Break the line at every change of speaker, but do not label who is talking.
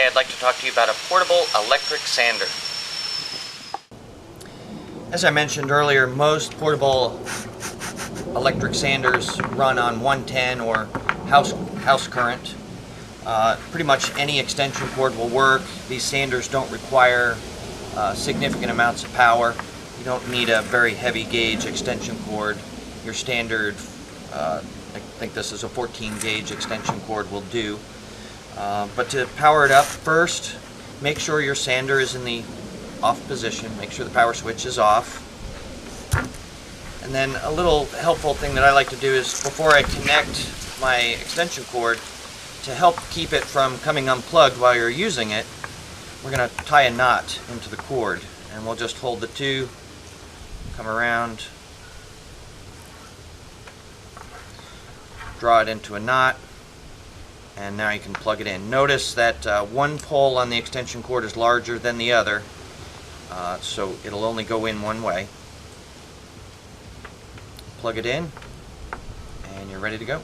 I'd like to talk to you about a portable electric sander. As I mentioned earlier, most portable electric sanders run on 110 or house current. Pretty much any extension cord will work. These sanders don't require significant amounts of power. You don't need a very heavy gauge extension cord. Your standard, I think this is a 14 gauge extension cord, will do. But to power it up, first make sure your sander is in the off position. Make sure the power switch is off. And then a little helpful thing that I like to do is, before I connect my extension cord, to help keep it from coming unplugged while you're using it, we're going to tie a knot into the cord. And we'll just hold the two, come around, draw it into a knot, and now you can plug it in. Notice that one pole on the extension cord is larger than the other, so it'll only go in one way. Plug it in, and you're ready to go.